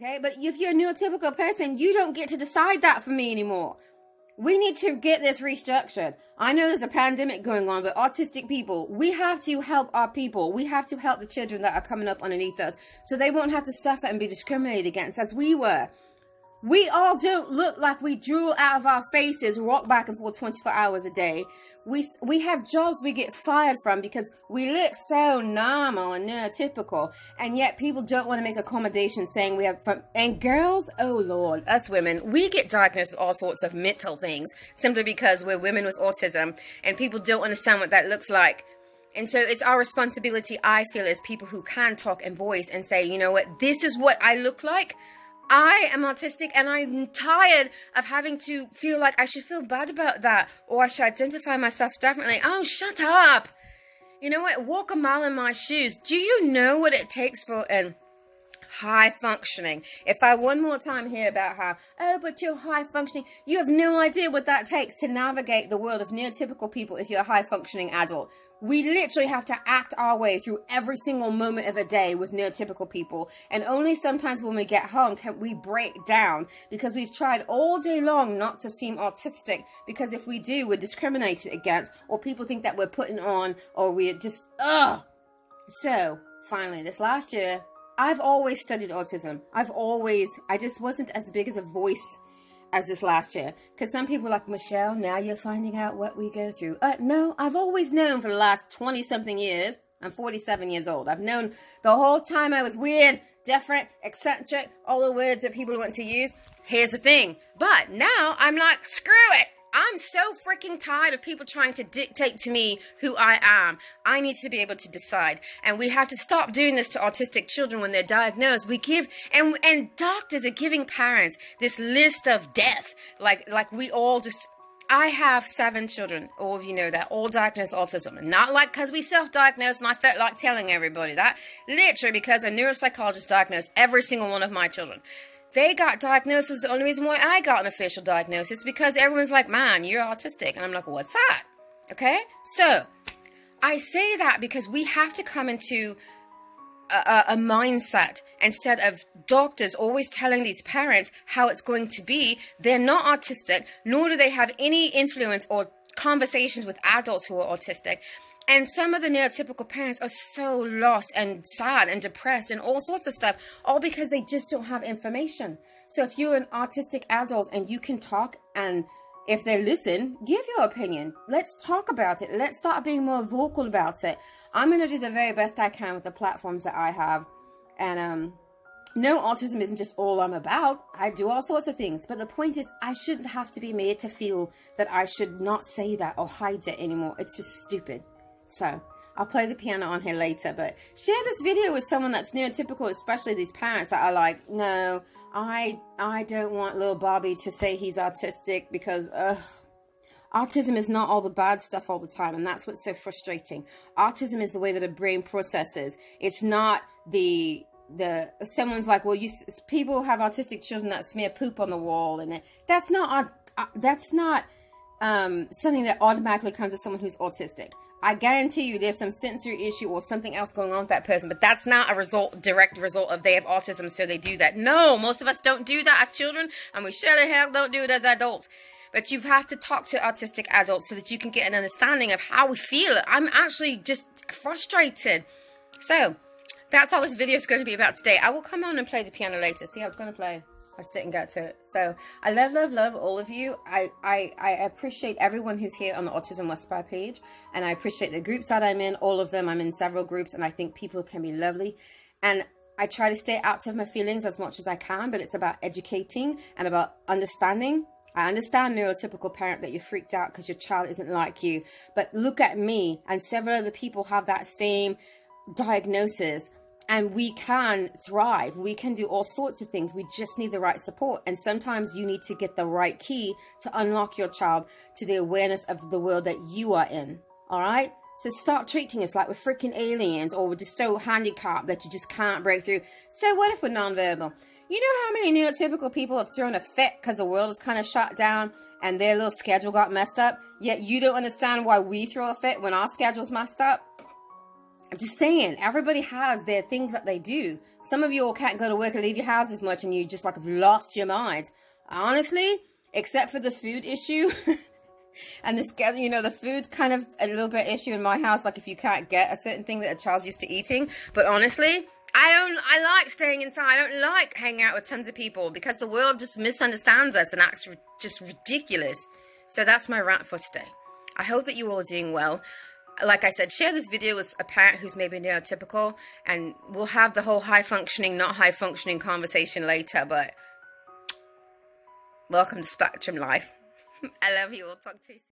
Okay, but if you're a neurotypical person, you don't get to decide that for me anymore. We need to get this restructured. I know there's a pandemic going on, but autistic people, we have to help our people. We have to help the children that are coming up underneath us so they won't have to suffer and be discriminated against as we were. We all don't look like we drool out of our faces, rock back and forth 24 hours a day. We have jobs we get fired from because we look so normal and neurotypical, and yet people don't want to make accommodations saying we have and girls, oh Lord, us women, we get diagnosed with all sorts of mental things simply because we're women with autism, and people don't understand what that looks like. And so it's our responsibility, I feel, as people who can talk and voice and say, you know what, this is what I look like. I am autistic, and I'm tired of having to feel like I should feel bad about that, or I should identify myself differently. Oh, shut up. You know what? Walk a mile in my shoes. Do you know what it takes for an high functioning? If I one more time hear about how, oh, but you're high functioning, you have no idea what that takes to navigate the world of neurotypical people if you're a high functioning adult. We literally have to act our way through every single moment of the day with neurotypical people. And only sometimes when we get home can we break down, because we've tried all day long not to seem autistic. Because if we do, we're discriminated against, or people think that we're putting on, or we're just, ugh. So finally, this last year, I've always studied autism. I just wasn't as big as a voice as this last year, because some people are like, Michelle, now you're finding out what we go through. No, I've always known for the last 20 something years. I'm 47 years old. I've known the whole time I was weird, different, eccentric, all the words that people want to use. Here's the thing. But now I'm like, screw it. I'm so freaking tired of people trying to dictate to me who I am. I need to be able to decide. And we have to stop doing this to autistic children when they're diagnosed. We give, and doctors are giving parents this list of death. Like we all just, I have 7 children. All of you know that. All diagnosed autism. And not like because we self-diagnosed and I felt like telling everybody that. Literally because a neuropsychologist diagnosed every single one of my children. They got diagnosed. Was the only reason why I got an official diagnosis, because everyone's like, man, you're autistic. And I'm like, what's that? Okay. So I say that because we have to come into a mindset, instead of doctors always telling these parents how it's going to be. They're not autistic, nor do they have any influence or conversations with adults who are autistic. And some of the neurotypical parents are so lost and sad and depressed and all sorts of stuff, all because they just don't have information. So if you're an autistic adult and you can talk, and if they listen, give your opinion. Let's talk about it. Let's start being more vocal about it. I'm going to do the very best I can with the platforms that I have. And no, autism isn't just all I'm about. I do all sorts of things. But the point is, I shouldn't have to be made to feel that I should not say that or hide it anymore. It's just stupid. So I'll play the piano on here later, but share this video with someone that's neurotypical, especially these parents that are like, no, I don't want little Bobby to say he's autistic, because autism is not all the bad stuff all the time, and that's what's so frustrating. Autism is the way that a brain processes. It's not someone's like, well, people have autistic children that smear poop on the wall, and that's not something that automatically comes to someone who's autistic. I guarantee you there's some sensory issue or something else going on with that person, but that's not a direct result of they have autism, so they do that. No, most of us don't do that as children, and we sure the hell don't do it as adults. But you have to talk to autistic adults so that you can get an understanding of how we feel. I'm actually just frustrated. So that's all this video is going to be about today. I will come on and play the piano later, see how it's going to play. I just didn't get to it. So I love all of you. I appreciate everyone who's here on the Autism Westby page, and I appreciate the groups that I'm in, all of them. I'm in several groups, and I think people can be lovely. And I try to stay out of my feelings as much as I can, but it's about educating and about understanding. I understand, neurotypical parent, that you're freaked out because your child isn't like you, but look at me, and several other people have that same diagnosis. And we can thrive. We can do all sorts of things. We just need the right support. And sometimes you need to get the right key to unlock your child to the awareness of the world that you are in. All right? So stop treating us like we're freaking aliens, or we're just so handicapped that you just can't break through. So what if we're nonverbal? You know how many neurotypical people have thrown a fit because the world is kind of shut down and their little schedule got messed up? Yet you don't understand why we throw a fit when our schedule's messed up? I'm just saying, everybody has their things that they do. Some of you all can't go to work and leave your house as much, and you just like have lost your mind. Honestly, except for the food issue, and this, you know, the food's kind of a little bit issue in my house. Like if you can't get a certain thing that a child's used to eating. But honestly, I like staying inside. I don't like hanging out with tons of people because the world just misunderstands us and acts just ridiculous. So that's my rant for today. I hope that you all are doing well. Like I said, share this video with a parent who's maybe neurotypical, and we'll have the whole high-functioning, not high-functioning conversation later, but welcome to Spectrum Life. I love you all. Talk to you soon.